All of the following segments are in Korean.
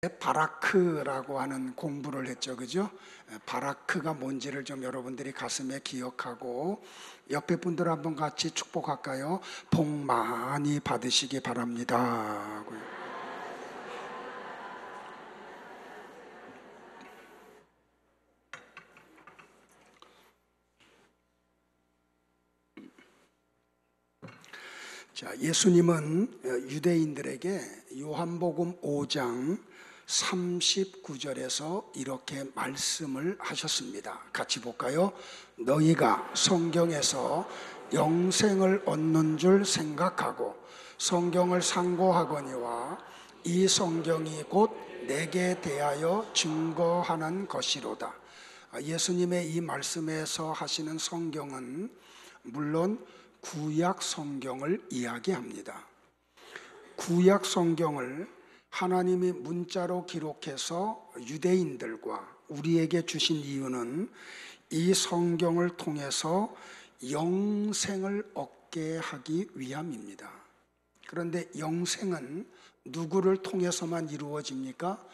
바라크라고 하는 공부를 했죠, 그죠? 바라크가 뭔지를 좀 여러분들이 가슴에 기억하고 옆에 분들 한번 같이 축복할까요? 복 많이 받으시기 바랍니다. 자, 예수님은 유대인들에게 요한복음 5장 39절에서 이렇게 말씀을 하셨습니다. 같이 볼까요? 너희가 성경에서 영생을 얻는 줄 생각하고 성경을 상고하거니와 이 성경이 곧 내게 대하여 증거하는 것이로다. 예수님의 이 말씀에서 하시는 성경은 물론 구약 성경을 이야기합니다. 구약 성경을 하나님이 문자로 기록해서 유대인들과 우리에게 주신 이유는 이 성경을 통해서 영생을 얻게 하기 위함입니다. 그런데 영생은 누구를 통해서만 이루어집니까?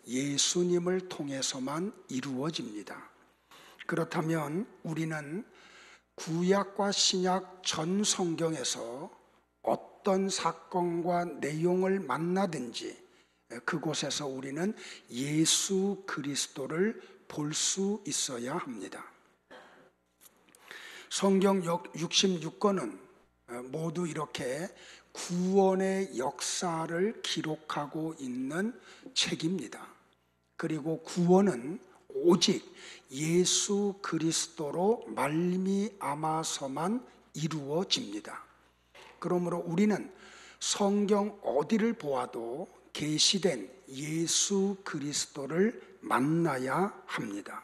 예수님을 통해서만 이루어집니다. 그렇다면 우리는 구약과 신약 전 성경에서 어떤 사건과 내용을 만나든지 그곳에서 우리는 예수 그리스도를 볼 수 있어야 합니다. 성경 66권은 모두 이렇게 구원의 역사를 기록하고 있는 책입니다. 그리고 구원은 오직 예수 그리스도로 말미암아서만 이루어집니다. 그러므로 우리는 성경 어디를 보아도 계시된 예수 그리스도를 만나야 합니다.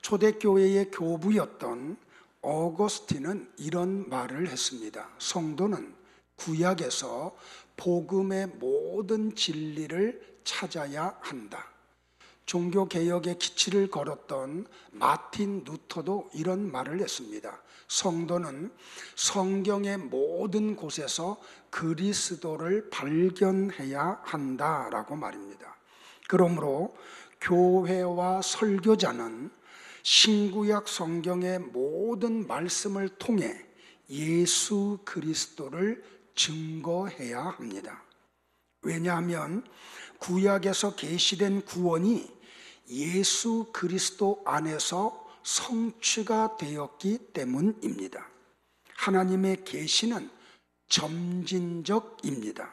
초대교회의 교부였던 어거스틴은 이런 말을 했습니다. 성도는 구약에서 복음의 모든 진리를 찾아야 한다. 종교개혁의 기치를 걸었던 마틴 루터도 이런 말을 했습니다. 성도는 성경의 모든 곳에서 그리스도를 발견해야 한다라고 말입니다. 그러므로 교회와 설교자는 신구약 성경의 모든 말씀을 통해 예수 그리스도를 증거해야 합니다. 왜냐하면 구약에서 계시된 구원이 예수 그리스도 안에서 성취가 되었기 때문입니다. 하나님의 계시는 점진적입니다.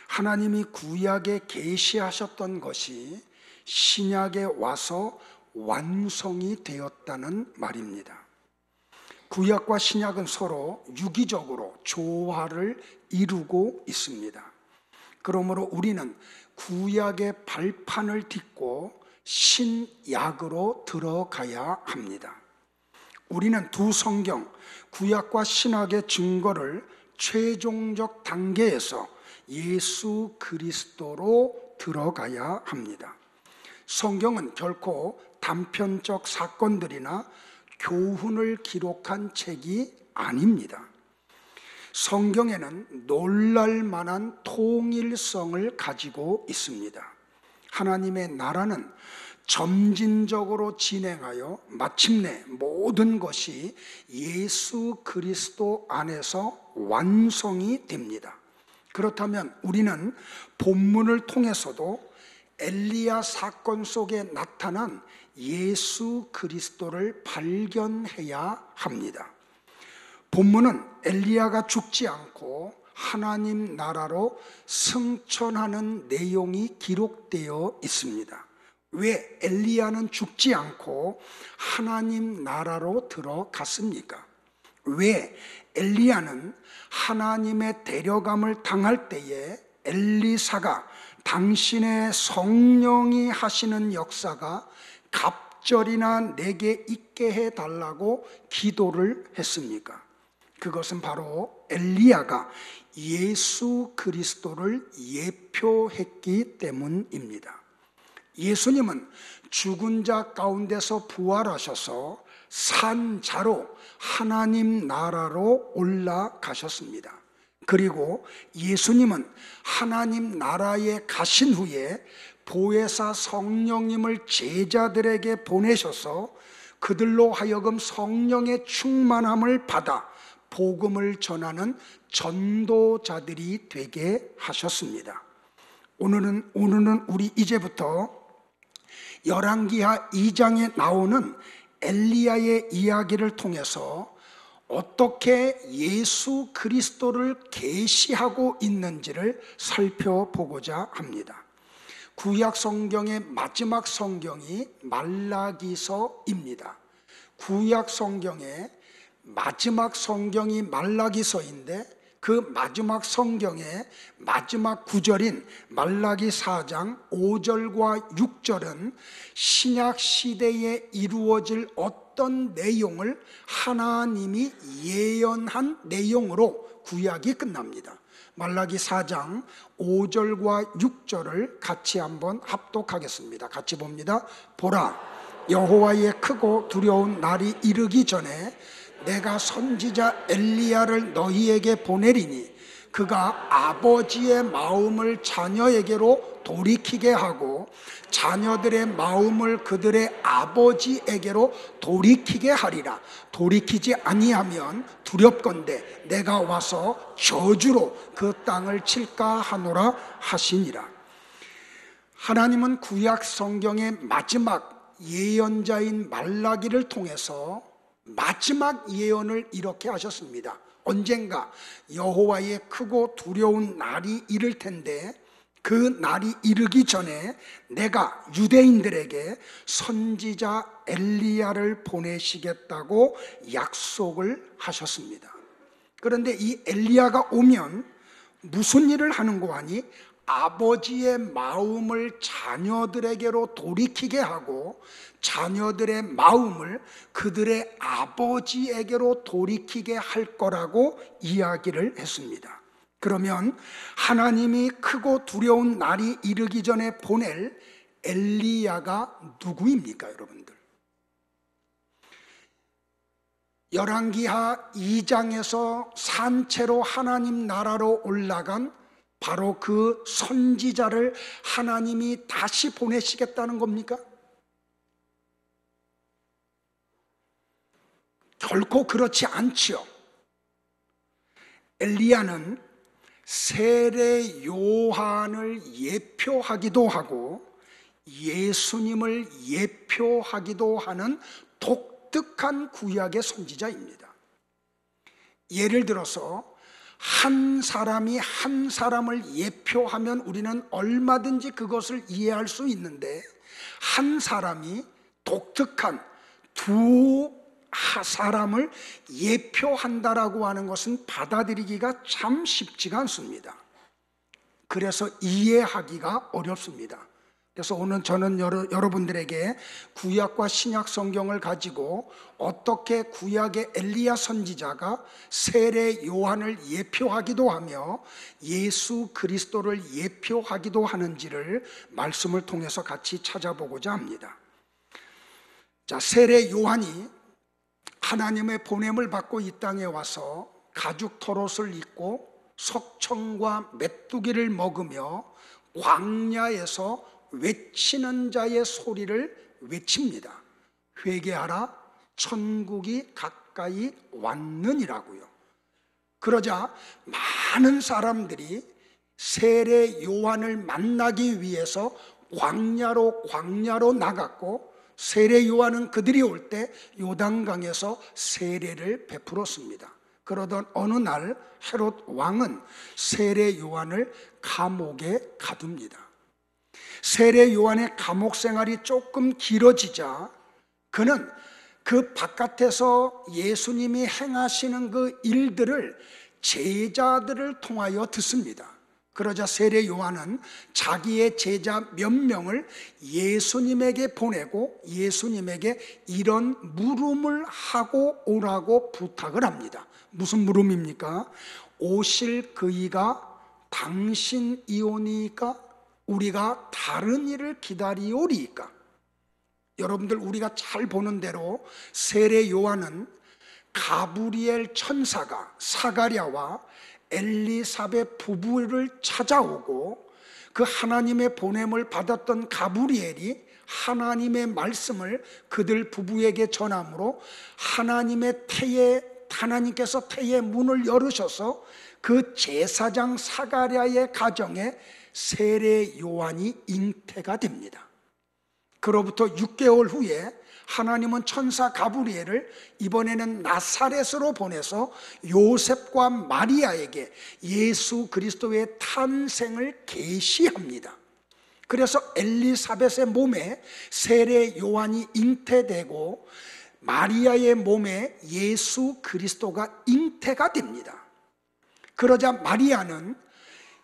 하나님이 구약에 계시하셨던 것이 신약에 와서 완성이 되었다는 말입니다. 구약과 신약은 서로 유기적으로 조화를 이루고 있습니다. 그러므로 우리는 구약의 발판을 딛고 신약으로 들어가야 합니다. 우리는 두 성경, 구약과 신약의 증거를 최종적 단계에서 예수 그리스도로 들어가야 합니다. 성경은 결코 단편적 사건들이나 교훈을 기록한 책이 아닙니다. 성경에는 놀랄 만한 통일성을 가지고 있습니다. 하나님의 나라는 점진적으로 진행하여 마침내 모든 것이 예수 그리스도 안에서 완성이 됩니다. 그렇다면 우리는 본문을 통해서도 엘리야 사건 속에 나타난 예수 그리스도를 발견해야 합니다. 본문은 엘리야가 죽지 않고 하나님 나라로 승천하는 내용이 기록되어 있습니다. 왜 엘리야는 죽지 않고 하나님 나라로 들어갔습니까? 왜 엘리야는 하나님의 데려감을 당할 때에 엘리사가 당신의 성령이 하시는 역사가 갑절이나 내게 있게 해달라고 기도를 했습니까? 그것은 바로 엘리야가 예수 그리스도를 예표했기 때문입니다. 예수님은 죽은 자 가운데서 부활하셔서 산자로 하나님 나라로 올라가셨습니다. 그리고 예수님은 하나님 나라에 가신 후에 보혜사 성령님을 제자들에게 보내셔서 그들로 하여금 성령의 충만함을 받아 복음을 전하는 전도자들이 되게 하셨습니다. 오늘은 우리 이제부터 열왕기하 2장에 나오는 엘리야의 이야기를 통해서 어떻게 예수 그리스도를 계시하고 있는지를 살펴보고자 합니다. 구약 성경의 마지막 성경이 말라기서입니다. 구약 성경의 마지막 성경이 말라기서인데 그 마지막 성경의 마지막 구절인 말라기 4장 5절과 6절은 신약 시대에 이루어질 어떤 내용을 하나님이 예언한 내용으로 구약이 끝납니다. 말라기 4장 5절과 6절을 같이 한번 합독하겠습니다. 같이 봅니다. 보라, 여호와의 크고 두려운 날이 이르기 전에 내가 선지자 엘리야를 너희에게 보내리니 그가 아버지의 마음을 자녀에게로 돌이키게 하고 자녀들의 마음을 그들의 아버지에게로 돌이키게 하리라. 돌이키지 아니하면 두렵건대 내가 와서 저주로 그 땅을 칠까 하노라 하시니라. 하나님은 구약 성경의 마지막 예언자인 말라기를 통해서 마지막 예언을 이렇게 하셨습니다. 언젠가 여호와의 크고 두려운 날이 이를 텐데 그 날이 이르기 전에 내가 유대인들에게 선지자 엘리야를 보내시겠다고 약속을 하셨습니다. 그런데 이 엘리야가 오면 무슨 일을 하는고 하니 아버지의 마음을 자녀들에게로 돌이키게 하고 자녀들의 마음을 그들의 아버지에게로 돌이키게 할 거라고 이야기를 했습니다. 그러면 하나님이 크고 두려운 날이 이르기 전에 보낼 엘리야가 누구입니까, 여러분들? 열왕기하 2장에서 산채로 하나님 나라로 올라간 바로 그 선지자를 하나님이 다시 보내시겠다는 겁니까? 결코 그렇지 않지요. 엘리야는 세례 요한을 예표하기도 하고 예수님을 예표하기도 하는 독특한 구약의 선지자입니다. 예를 들어서 한 사람이 한 사람을 예표하면 우리는 얼마든지 그것을 이해할 수 있는데 한 사람이 독특한 두 사람을 예표한다라고 하는 것은 받아들이기가 참 쉽지가 않습니다. 그래서 이해하기가 어렵습니다. 그래서 오늘 저는 여러분들에게 구약과 신약 성경을 가지고 어떻게 구약의 엘리야 선지자가 세례 요한을 예표하기도 하며 예수 그리스도를 예표하기도 하는지를 말씀을 통해서 같이 찾아보고자 합니다. 자, 세례 요한이 하나님의 보냄을 받고 이 땅에 와서 가죽 털옷을 입고 석청과 메뚜기를 먹으며 광야에서 외치는 자의 소리를 외칩니다. 회개하라, 천국이 가까이 왔느니라고요. 그러자 많은 사람들이 세례 요한을 만나기 위해서 광야로 나갔고 세례 요한은 그들이 올 때 요단강에서 세례를 베풀었습니다. 그러던 어느 날 헤롯 왕은 세례 요한을 감옥에 가둡니다. 세례 요한의 감옥 생활이 조금 길어지자 그는 그 바깥에서 예수님이 행하시는 그 일들을 제자들을 통하여 듣습니다. 그러자 세례 요한은 자기의 제자 몇 명을 예수님에게 보내고 예수님에게 이런 물음을 하고 오라고 부탁을 합니다. 무슨 물음입니까? 오실 그이가 당신이오니까 우리가 다른 일을 기다리오리이까? 여러분들 우리가 잘 보는 대로 세례 요한은 가브리엘 천사가 사가랴와 엘리사벳 부부를 찾아오고 그 하나님의 보냄을 받았던 가브리엘이 하나님의 말씀을 그들 부부에게 전함으로 하나님께서 태의 문을 열으셔서 그 제사장 사가랴의 가정에 세례 요한이 잉태가 됩니다. 그로부터 6개월 후에 하나님은 천사 가브리엘을 이번에는 나사렛으로 보내서 요셉과 마리아에게 예수 그리스도의 탄생을 계시합니다. 그래서 엘리사벳의 몸에 세례 요한이 잉태되고 마리아의 몸에 예수 그리스도가 잉태가 됩니다. 그러자 마리아는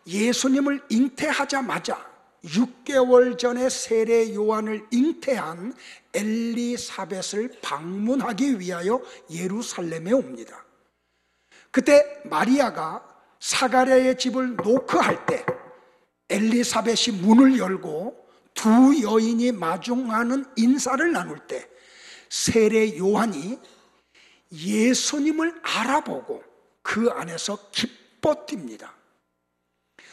예수님을 잉태하자마자 6개월 전에 세례 요한을 잉태한 엘리사벳을 방문하기 위하여 예루살렘에 옵니다. 그때 마리아가 사가랴의 집을 노크할 때 엘리사벳이 문을 열고 두 여인이 마중하는 인사를 나눌 때 세례 요한이 예수님을 알아보고 그 안에서 기뻐 뜁니다.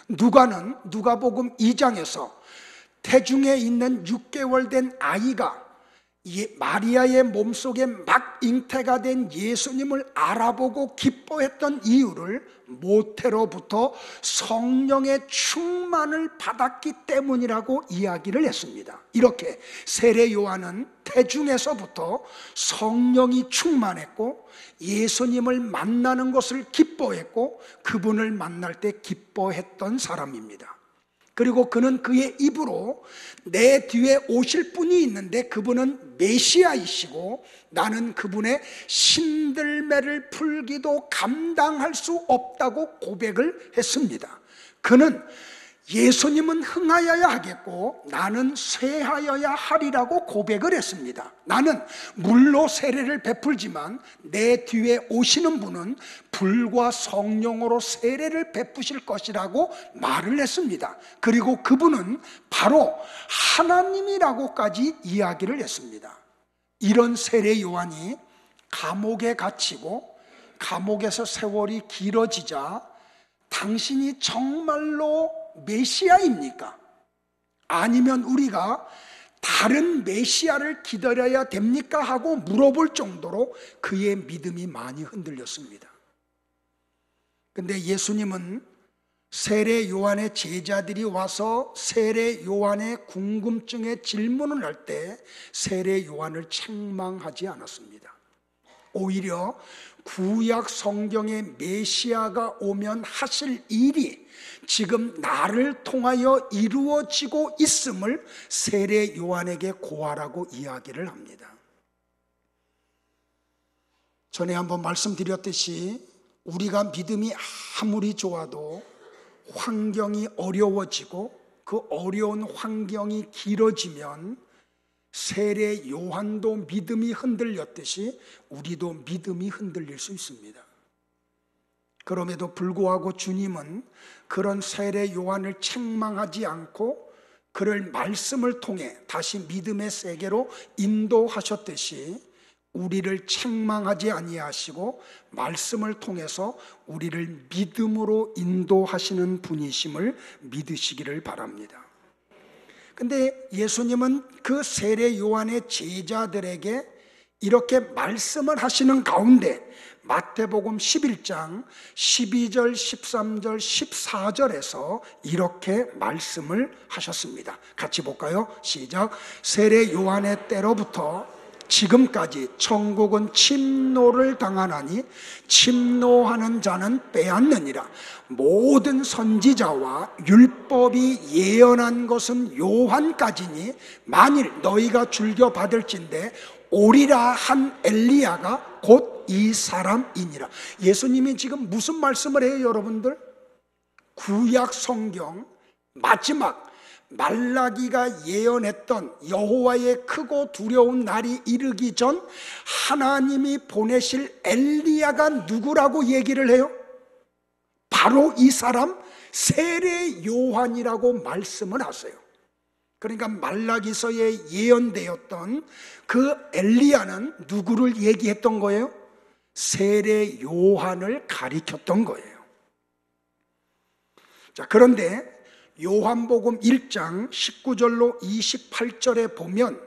누가복음 2장에서 태중에 있는 6개월 된 아이가 마리아의 몸속에 막 잉태가 된 예수님을 알아보고 기뻐했던 이유를 모태로부터 성령의 충만을 받았기 때문이라고 이야기를 했습니다. 이렇게 세례 요한은 태중에서부터 성령이 충만했고 예수님을 만나는 것을 기뻐했고 그분을 만날 때 기뻐했던 사람입니다. 그리고 그는 그의 입으로 내 뒤에 오실 분이 있는데 그분은 메시아이시고 나는 그분의 신들매를 풀기도 감당할 수 없다고 고백을 했습니다. 그는 예수님은 흥하여야 하겠고 나는 쇠하여야 하리라고 고백을 했습니다. 나는 물로 세례를 베풀지만 내 뒤에 오시는 분은 불과 성령으로 세례를 베푸실 것이라고 말을 했습니다. 그리고 그분은 바로 하나님이라고까지 이야기를 했습니다. 이런 세례 요한이 감옥에 갇히고 감옥에서 세월이 길어지자 당신이 정말로 메시아입니까? 아니면 우리가 다른 메시아를 기다려야 됩니까? 하고 물어볼 정도로 그의 믿음이 많이 흔들렸습니다. 근데 예수님은 세례 요한의 제자들이 와서 세례 요한의 궁금증에 질문을 할 때 세례 요한을 책망하지 않았습니다. 오히려 구약 성경의 메시아가 오면 하실 일이 지금 나를 통하여 이루어지고 있음을 세례 요한에게 고하라고 이야기를 합니다. 전에 한번 말씀드렸듯이 우리가 믿음이 아무리 좋아도 환경이 어려워지고 그 어려운 환경이 길어지면 세례 요한도 믿음이 흔들렸듯이 우리도 믿음이 흔들릴 수 있습니다. 그럼에도 불구하고 주님은 그런 세례 요한을 책망하지 않고 그를 말씀을 통해 다시 믿음의 세계로 인도하셨듯이 우리를 책망하지 아니하시고 말씀을 통해서 우리를 믿음으로 인도하시는 분이심을 믿으시기를 바랍니다. 근데 예수님은 그 세례 요한의 제자들에게 이렇게 말씀을 하시는 가운데 마태복음 11장 12절, 13절, 14절에서 이렇게 말씀을 하셨습니다. 같이 볼까요? 시작. 세례 요한의 때로부터 지금까지 천국은 침노를 당하나니 침노하는 자는 빼앗느니라. 모든 선지자와 율법이 예언한 것은 요한까지니 만일 너희가 즐겨 받을진대 오리라 한 엘리야가 곧 이 사람이니라. 예수님이 지금 무슨 말씀을 해요, 여러분들? 구약 성경 마지막 말라기가 예언했던 여호와의 크고 두려운 날이 이르기 전 하나님이 보내실 엘리야가 누구라고 얘기를 해요? 바로 이 사람 세례 요한이라고 말씀을 하세요. 그러니까 말라기서에 예언되었던 그 엘리야는 누구를 얘기했던 거예요? 세례 요한을 가리켰던 거예요. 자, 그런데 요한복음 1장 19절로 28절에 보면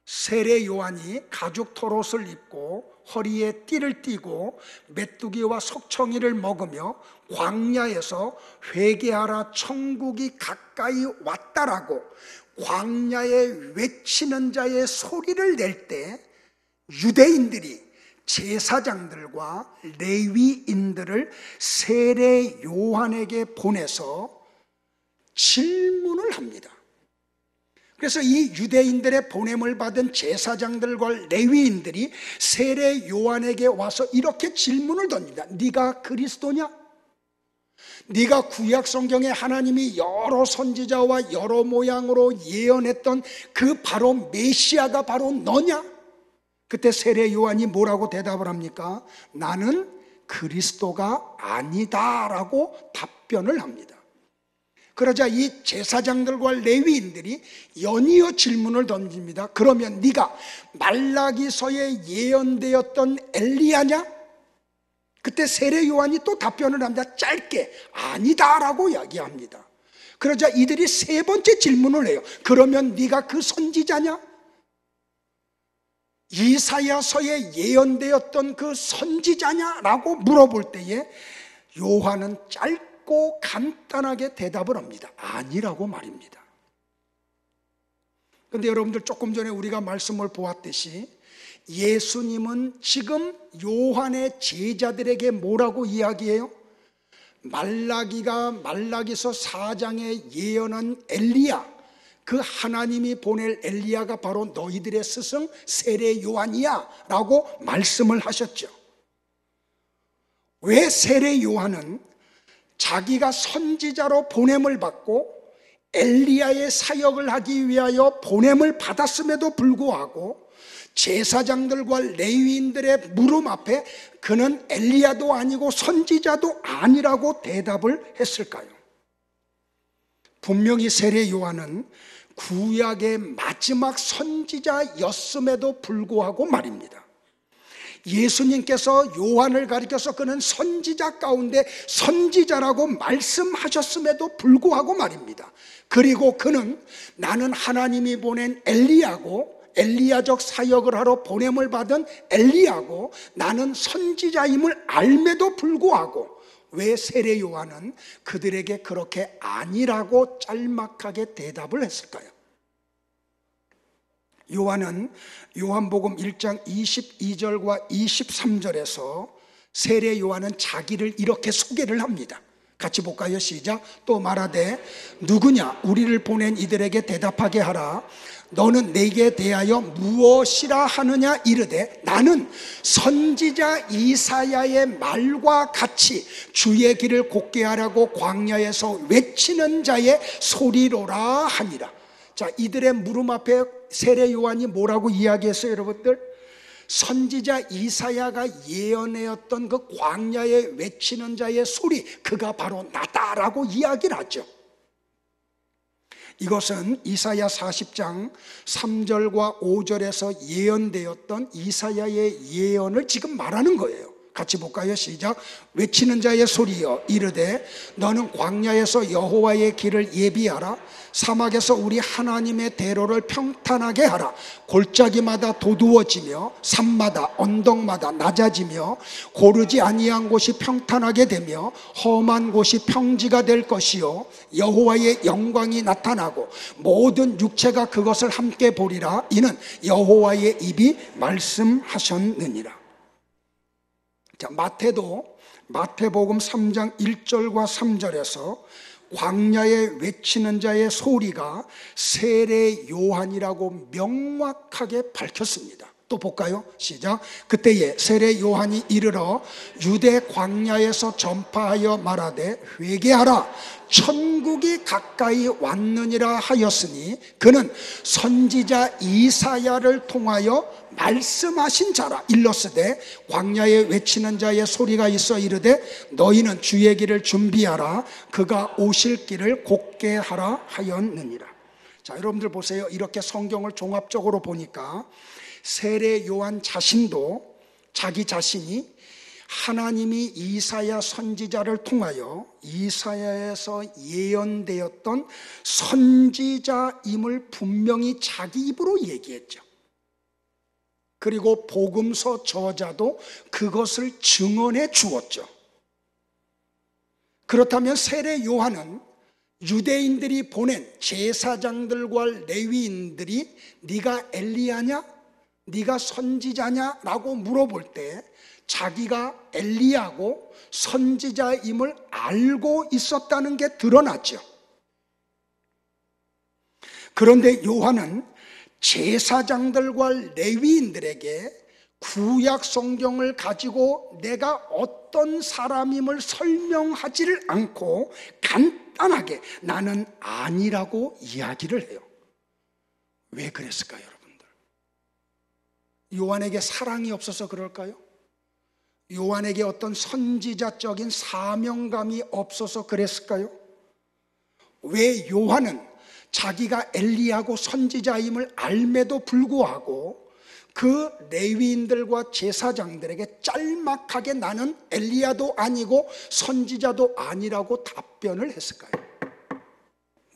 세례 요한이 가죽 털옷을 입고 허리에 띠를 띠고 메뚜기와 석청이를 먹으며 광야에서 회개하라 천국이 가까이 왔다라고 광야에 외치는 자의 소리를 낼 때 유대인들이 제사장들과 레위인들을 세례 요한에게 보내서 질문을 합니다. 그래서 이 유대인들의 보냄을 받은 제사장들과 레위인들이 세례 요한에게 와서 이렇게 질문을 던집니다. 네가 그리스도냐? 네가 구약 성경에 하나님이 여러 선지자와 여러 모양으로 예언했던 그 바로 메시아가 바로 너냐? 그때 세례 요한이 뭐라고 대답을 합니까? 나는 그리스도가 아니다라고 답변을 합니다. 그러자 이 제사장들과 레위인들이 연이어 질문을 던집니다. 그러면 네가 말라기서에 예언되었던 엘리야냐? 그때 세례 요한이 또 답변을 합니다. 짧게 아니다라고 이야기합니다. 그러자 이들이 세 번째 질문을 해요. 그러면 네가 그 선지자냐? 이사야서에 예언되었던 그 선지자냐라고 물어볼 때에 요한은 짧고 간단하게 대답을 합니다. 아니라고 말입니다. 그런데 여러분들 조금 전에 우리가 말씀을 보았듯이 예수님은 지금 요한의 제자들에게 뭐라고 이야기해요? 말라기서 4장에 예언한 엘리야, 그 하나님이 보낼 엘리야가 바로 너희들의 스승 세례 요한이야 라고 말씀을 하셨죠. 왜 세례 요한은 자기가 선지자로 보냄을 받고 엘리야의 사역을 하기 위하여 보냄을 받았음에도 불구하고 제사장들과 레위인들의 물음 앞에 그는 엘리야도 아니고 선지자도 아니라고 대답을 했을까요? 분명히 세례 요한은 구약의 마지막 선지자였음에도 불구하고 말입니다. 예수님께서 요한을 가리켜서 그는 선지자 가운데 선지자라고 말씀하셨음에도 불구하고 말입니다. 그리고 그는 나는 하나님이 보낸 엘리야고 엘리야적 사역을 하러 보냄을 받은 엘리야고 나는 선지자임을 알매도 불구하고 왜 세례 요한은 그들에게 그렇게 아니라고 짤막하게 대답을 했을까요? 요한은 요한복음 1장 22절과 23절에서 세례 요한은 자기를 이렇게 소개를 합니다. 같이 볼까요? 시작. 또 말하되 누구냐? 우리를 보낸 이들에게 대답하게 하라. 너는 내게 대하여 무엇이라 하느냐? 이르되 나는 선지자 이사야의 말과 같이 주의 길을 곧게 하라고 광야에서 외치는 자의 소리로라 하니라. 자, 이들의 물음 앞에 세례 요한이 뭐라고 이야기했어요, 여러분들? 선지자 이사야가 예언하였던 그 광야에 외치는 자의 소리, 그가 바로 나다라고 이야기를 하죠. 이것은 이사야 40장 3절과 5절에서 예언되었던 이사야의 예언을 지금 말하는 거예요. 같이 볼까요? 시작. 외치는 자의 소리여 이르되 너는 광야에서 여호와의 길을 예비하라. 사막에서 우리 하나님의 대로를 평탄하게 하라. 골짜기마다 도두어지며 산마다 언덕마다 낮아지며 고르지 아니한 곳이 평탄하게 되며 험한 곳이 평지가 될 것이요 여호와의 영광이 나타나고 모든 육체가 그것을 함께 보리라. 이는 여호와의 입이 말씀하셨느니라. 자, 마태복음 3장 1절과 3절에서 광야에 외치는 자의 소리가 세례 요한이라고 명확하게 밝혔습니다. 또 볼까요? 시작. 그때에 세례 요한이 이르러 유대 광야에서 전파하여 말하되 회개하라 천국이 가까이 왔느니라 하였으니 그는 선지자 이사야를 통하여 말씀하신 자라. 일러스되 광야에 외치는 자의 소리가 있어 이르되 너희는 주의 길을 준비하라 그가 오실 길을 곧게 하라 하였느니라. 자, 여러분들 보세요. 이렇게 성경을 종합적으로 보니까 세례 요한 자신도 자기 자신이 하나님이 이사야 선지자를 통하여 이사야에서 예언되었던 선지자임을 분명히 자기 입으로 얘기했죠. 그리고 복음서 저자도 그것을 증언해 주었죠. 그렇다면 세례 요한은 유대인들이 보낸 제사장들과 레위인들이 네가 엘리야냐? 네가 선지자냐? 라고 물어볼 때 자기가 엘리야고 선지자임을 알고 있었다는 게 드러났죠. 그런데 요한은 제사장들과 레위인들에게 구약 성경을 가지고 내가 어떤 사람임을 설명하지를 않고 간단하게 나는 아니라고 이야기를 해요. 왜 그랬을까요, 여러분들? 요한에게 사랑이 없어서 그럴까요? 요한에게 어떤 선지자적인 사명감이 없어서 그랬을까요? 왜 요한은 자기가 엘리야고 선지자임을 알매도 불구하고 그 레위인들과 제사장들에게 짤막하게 나는 엘리야도 아니고 선지자도 아니라고 답변을 했을까요?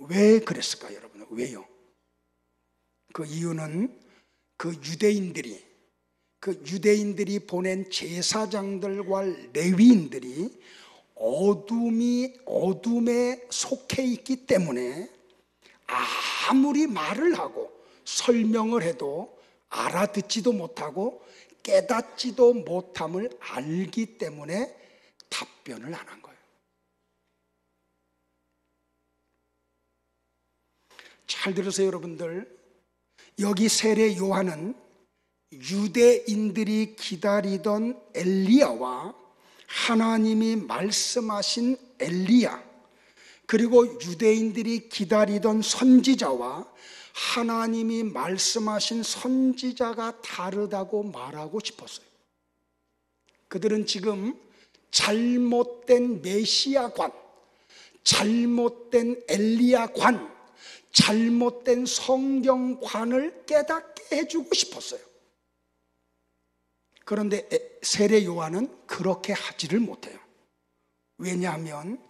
왜 그랬을까요, 여러분? 왜요? 그 이유는 그 유대인들이 보낸 제사장들과 레위인들이 어둠에 속해 있기 때문에 아무리 말을 하고 설명을 해도 알아듣지도 못하고 깨닫지도 못함을 알기 때문에 답변을 안 한 거예요. 잘 들으세요, 여러분들. 여기 세례 요한은 유대인들이 기다리던 엘리야와 하나님이 말씀하신 엘리야, 그리고 유대인들이 기다리던 선지자와 하나님이 말씀하신 선지자가 다르다고 말하고 싶었어요. 그들은 지금 잘못된 메시아관, 잘못된 엘리야관, 잘못된 성경관을 깨닫게 해주고 싶었어요. 그런데 세례 요한은 그렇게 하지를 못해요. 왜냐하면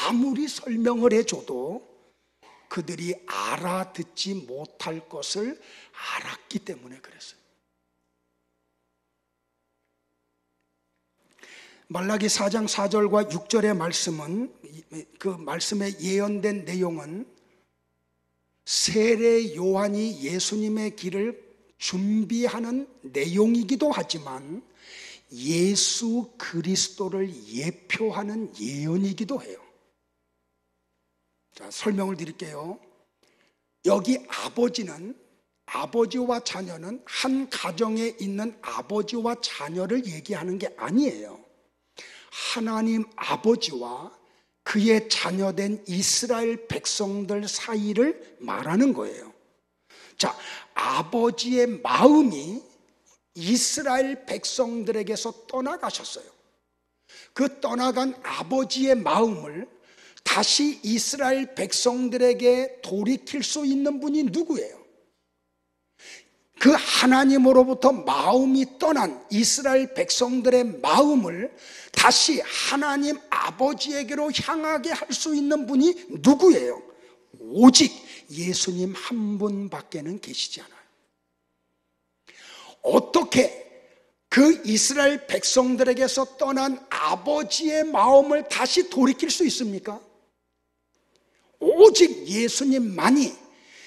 아무리 설명을 해줘도 그들이 알아듣지 못할 것을 알았기 때문에 그랬어요. 말라기 4장 4절과 6절의 말씀은, 그 말씀에 예언된 내용은 세례 요한이 예수님의 길을 준비하는 내용이기도 하지만 예수 그리스도를 예표하는 예언이기도 해요. 자, 설명을 드릴게요. 여기 아버지와 자녀는 한 가정에 있는 아버지와 자녀를 얘기하는 게 아니에요. 하나님 아버지와 그의 자녀된 이스라엘 백성들 사이를 말하는 거예요. 자, 아버지의 마음이 이스라엘 백성들에게서 떠나가셨어요. 그 떠나간 아버지의 마음을 다시 이스라엘 백성들에게 돌이킬 수 있는 분이 누구예요? 그 하나님으로부터 마음이 떠난 이스라엘 백성들의 마음을 다시 하나님 아버지에게로 향하게 할 수 있는 분이 누구예요? 오직 예수님 한 분밖에는 계시지 않아요. 어떻게 그 이스라엘 백성들에게서 떠난 아버지의 마음을 다시 돌이킬 수 있습니까? 오직 예수님만이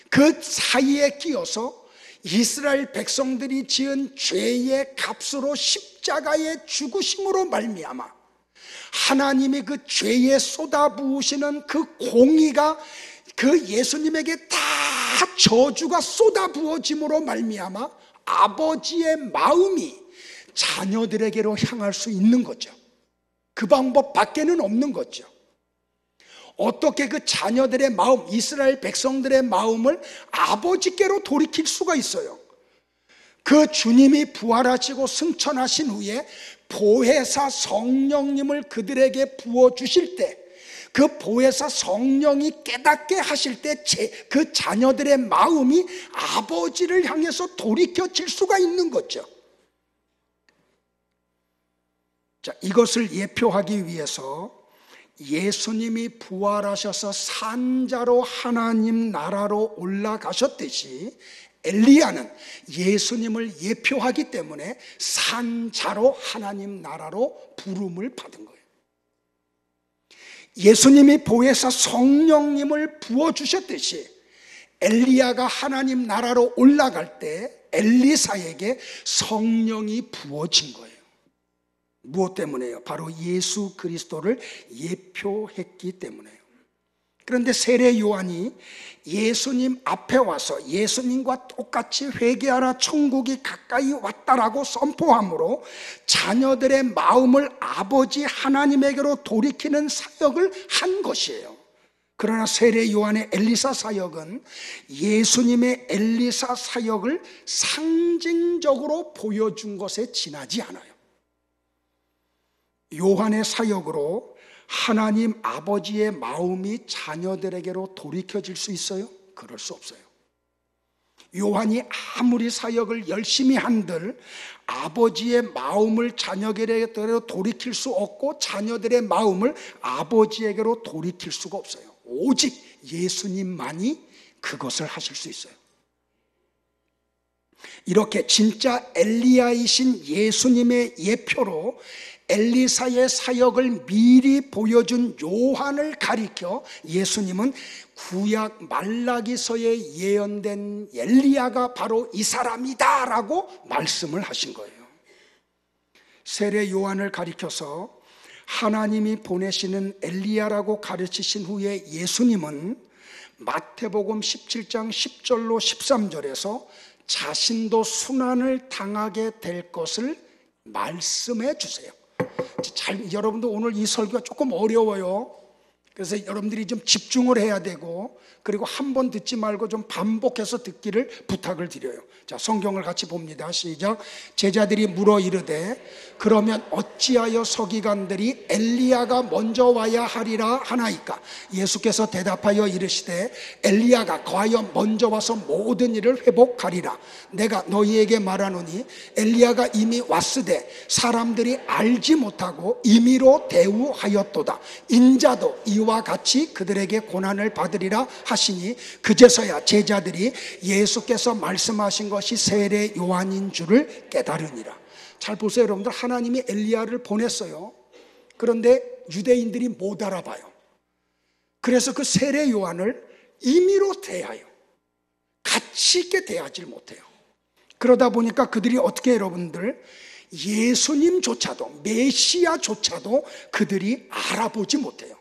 그 사이에 끼어서 이스라엘 백성들이 지은 죄의 값으로 십자가의 죽으심으로 말미암아 하나님이 그 죄에 쏟아부으시는 그 공의가 그 예수님에게 다 저주가 쏟아부어짐으로 말미암아 아버지의 마음이 자녀들에게로 향할 수 있는 거죠. 그 방법 밖에는 없는 거죠. 어떻게 그 자녀들의 마음, 이스라엘 백성들의 마음을 아버지께로 돌이킬 수가 있어요? 그 주님이 부활하시고 승천하신 후에 보혜사 성령님을 그들에게 부어주실 때, 그 보혜사 성령이 깨닫게 하실 때 그 자녀들의 마음이 아버지를 향해서 돌이켜질 수가 있는 거죠. 자, 이것을 예표하기 위해서 예수님이 부활하셔서 산자로 하나님 나라로 올라가셨듯이 엘리야는 예수님을 예표하기 때문에 산자로 하나님 나라로 부름을 받은 거예요. 예수님이 보혜사 성령님을 부어주셨듯이 엘리야가 하나님 나라로 올라갈 때 엘리사에게 성령이 부어진 거예요. 무엇 때문에요? 바로 예수 그리스도를 예표했기 때문에요. 그런데 세례 요한이 예수님 앞에 와서 예수님과 똑같이 회개하라 천국이 가까이 왔다라고 선포함으로 자녀들의 마음을 아버지 하나님에게로 돌이키는 사역을 한 것이에요. 그러나 세례 요한의 엘리사 사역은 예수님의 엘리사 사역을 상징적으로 보여준 것에 지나지 않아요. 요한의 사역으로 하나님 아버지의 마음이 자녀들에게로 돌이켜질 수 있어요? 그럴 수 없어요. 요한이 아무리 사역을 열심히 한들 아버지의 마음을 자녀에게로 돌이킬 수 없고 자녀들의 마음을 아버지에게로 돌이킬 수가 없어요. 오직 예수님만이 그것을 하실 수 있어요. 이렇게 진짜 엘리야이신 예수님의 예표로 엘리사의 사역을 미리 보여준 요한을 가리켜 예수님은 구약 말라기서에 예언된 엘리야가 바로 이 사람이다 라고 말씀을 하신 거예요. 세례 요한을 가리켜서 하나님이 보내시는 엘리야라고 가르치신 후에 예수님은 마태복음 17장 10절로 13절에서 자신도 순환을 당하게 될 것을 말씀해 주세요. 여러분도 오늘 이 설교가 조금 어려워요. 그래서 여러분들이 좀 집중을 해야 되고, 그리고 한 번 듣지 말고 좀 반복해서 듣기를 부탁을 드려요. 자, 성경을 같이 봅니다. 시작. 제자들이 물어 이르되 그러면 어찌하여 서기관들이 엘리야가 먼저 와야 하리라 하나이까? 예수께서 대답하여 이르시되 엘리야가 과연 먼저 와서 모든 일을 회복하리라. 내가 너희에게 말하노니 엘리야가 이미 왔으되 사람들이 알지 못하고 임의로 대우하였도다. 인자도 이와 같이 그들에게 고난을 받으리라 하시니 그제서야 제자들이 예수께서 말씀하신 것이 세례 요한인 줄을 깨달으니라. 잘 보세요, 여러분들. 하나님이 엘리야를 보냈어요. 그런데 유대인들이 못 알아봐요. 그래서 그 세례 요한을 임의로 대하여 가치 있게 대하지 못해요. 그러다 보니까 그들이 어떻게, 여러분들, 예수님조차도, 메시아조차도 그들이 알아보지 못해요.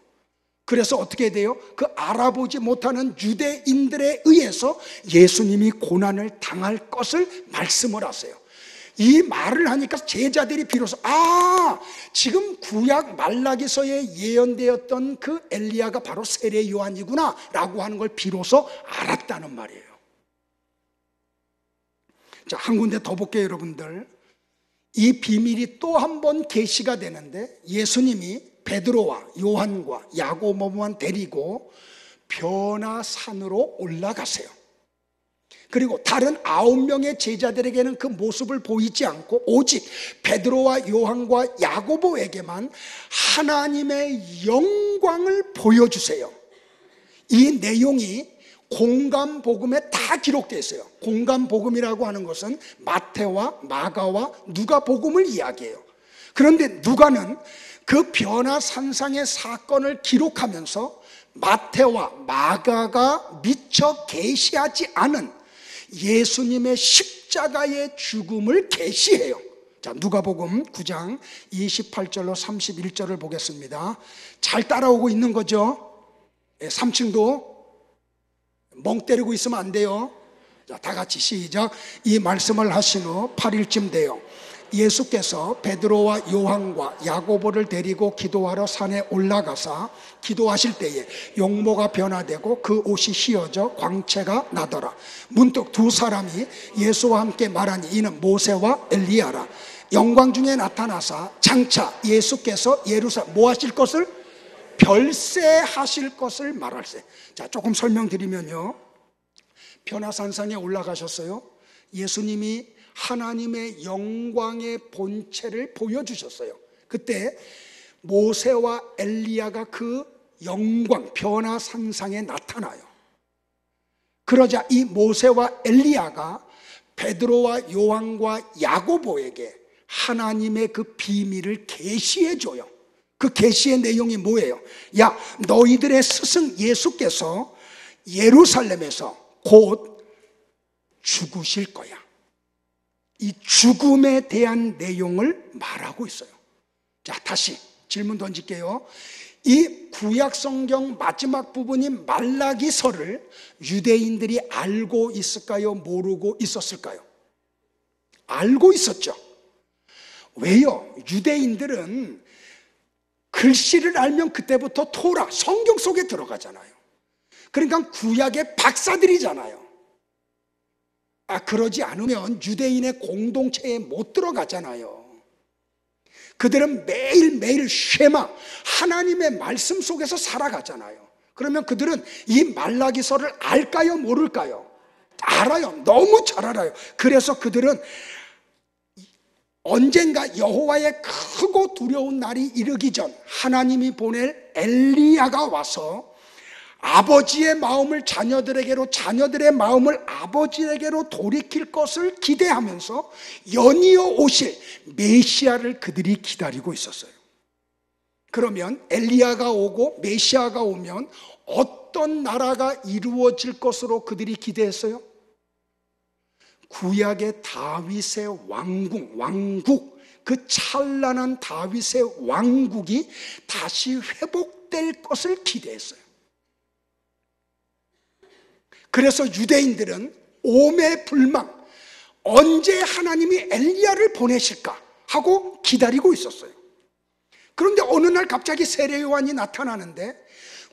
그래서 어떻게 돼요? 그 알아보지 못하는 유대인들에 의해서 예수님이 고난을 당할 것을 말씀을 하세요. 이 말을 하니까 제자들이 비로소 지금 구약 말라기서에 예언되었던 그 엘리야가 바로 세례 요한이구나 라고 하는 걸 비로소 알았다는 말이에요. 자, 한 군데 더 볼게요, 여러분들. 이 비밀이 또 한 번 계시가 되는데 예수님이 베드로와 요한과 야고보만 데리고 변화산으로 올라가세요. 그리고 다른 9명의 제자들에게는 그 모습을 보이지 않고 오직 베드로와 요한과 야고보에게만 하나님의 영광을 보여주세요. 이 내용이 공감복음에 다 기록되어 있어요. 공감복음이라고 하는 것은 마태와 마가와 누가복음을 이야기해요. 그런데 누가는 그 변화산상의 사건을 기록하면서 마태와 마가가 미처 계시하지 않은 예수님의 십자가의 죽음을 계시해요. 자, 누가복음 9장 28절로 31절을 보겠습니다. 잘 따라오고 있는 거죠? 3층도 멍 때리고 있으면 안 돼요. 자, 다 같이 시작. 이 말씀을 하신 후 8일쯤 돼요. 예수께서 베드로와 요한과 야고보를 데리고 기도하러 산에 올라가사 기도하실 때에 용모가 변화되고 그 옷이 휘어져 광채가 나더라. 문득 두 사람이 예수와 함께 말하니 이는 모세와 엘리야라. 영광 중에 나타나사 장차 예수께서 예루살렘 뭐 하실 것을? 별세하실 것을 말할세. 자, 조금 설명드리면요, 변화산상에 올라가셨어요. 예수님이 하나님의 영광의 본체를 보여주셨어요. 그때 모세와 엘리야가 그 영광 변화산상에 나타나요. 그러자 이 모세와 엘리야가 베드로와 요한과 야고보에게 하나님의 그 비밀을 계시해 줘요. 그 계시의 내용이 뭐예요? 야, 너희들의 스승 예수께서 예루살렘에서 곧 죽으실 거야. 이 죽음에 대한 내용을 말하고 있어요. 자, 다시 질문 던질게요. 이 구약 성경 마지막 부분인 말라기서를 유대인들이 알고 있을까요? 모르고 있었을까요? 알고 있었죠. 왜요? 유대인들은 글씨를 알면 그때부터 토라, 성경 속에 들어가잖아요. 그러니까 구약의 박사들이잖아요. 그러지 않으면 유대인의 공동체에 못 들어가잖아요. 그들은 매일매일 쉐마, 하나님의 말씀 속에서 살아가잖아요. 그러면 그들은 이 말라기서를 알까요? 모를까요? 알아요. 너무 잘 알아요. 그래서 그들은 언젠가 여호와의 크고 두려운 날이 이르기 전 하나님이 보낼 엘리야가 와서 아버지의 마음을 자녀들에게로, 자녀들의 마음을 아버지에게로 돌이킬 것을 기대하면서 연이어 오실 메시아를 그들이 기다리고 있었어요. 그러면 엘리야가 오고 메시아가 오면 어떤 나라가 이루어질 것으로 그들이 기대했어요? 구약의 다윗의 왕국, 그 찬란한 다윗의 왕국이 다시 회복될 것을 기대했어요. 그래서 유대인들은 오매불망, 언제 하나님이 엘리야를 보내실까 하고 기다리고 있었어요. 그런데 어느 날 갑자기 세례 요한이 나타나는데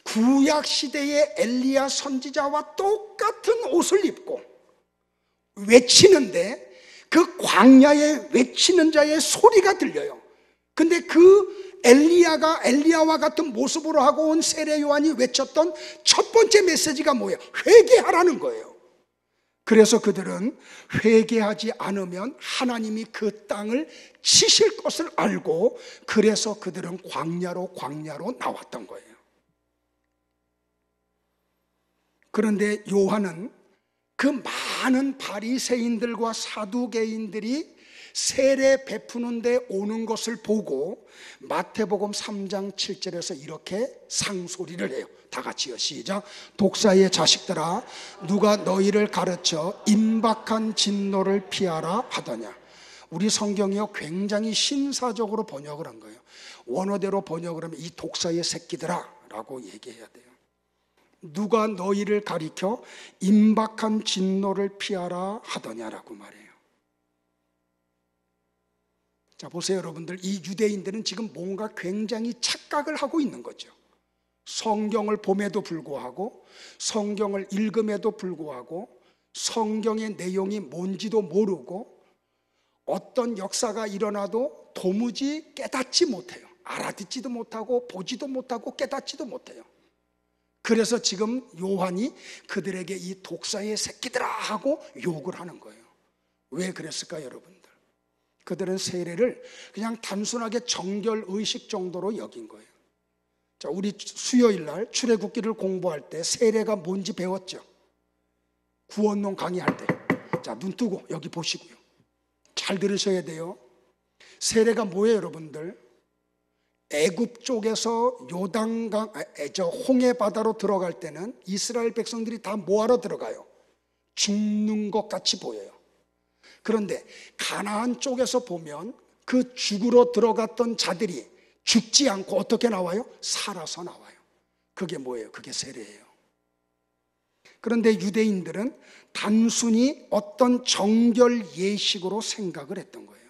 구약 시대의 엘리야 선지자와 똑같은 옷을 입고 외치는데 그 광야에 외치는 자의 소리가 들려요. 근데 그 엘리야와 같은 모습으로 하고 온 세례 요한이 외쳤던 첫 번째 메시지가 뭐예요? 회개하라는 거예요. 그래서 그들은 회개하지 않으면 하나님이 그 땅을 치실 것을 알고, 그래서 그들은 광야로 나왔던 거예요. 그런데 요한은 그 많은 바리새인들과 사두개인들이 세례 베푸는데 오는 것을 보고 마태복음 3장 7절에서 이렇게 상소리를 해요. 다 같이요, 시작. 독사의 자식들아, 누가 너희를 가르쳐 임박한 진노를 피하라 하더냐. 우리 성경이요 굉장히 신사적으로 번역을 한 거예요. 원어대로 번역을 하면 이 독사의 새끼들아 라고 얘기해야 돼요. 누가 너희를 가리켜 임박한 진노를 피하라 하더냐라고 말해요. 자, 보세요 여러분들, 이 유대인들은 지금 뭔가 굉장히 착각을 하고 있는 거죠. 성경을 봄에도 불구하고, 성경을 읽음에도 불구하고, 성경의 내용이 뭔지도 모르고, 어떤 역사가 일어나도 도무지 깨닫지 못해요. 알아듣지도 못하고 보지도 못하고 깨닫지도 못해요. 그래서 지금 요한이 그들에게 이 독사의 새끼들아 하고 욕을 하는 거예요. 왜 그랬을까요 여러분들? 그들은 세례를 그냥 단순하게 정결의식 정도로 여긴 거예요. 자, 우리 수요일 날 출애굽기를 공부할 때 세례가 뭔지 배웠죠? 구원론 강의할 때. 자, 눈 뜨고 여기 보시고요. 잘 들으셔야 돼요. 세례가 뭐예요 여러분들? 애굽 쪽에서 요단강, 홍해 바다로 들어갈 때는 이스라엘 백성들이 다 뭐하러 들어가요? 죽는 것 같이 보여요. 그런데 가나안 쪽에서 보면 그 죽으러 들어갔던 자들이 죽지 않고 어떻게 나와요? 살아서 나와요. 그게 뭐예요? 그게 세례예요. 그런데 유대인들은 단순히 어떤 정결 예식으로 생각을 했던 거예요.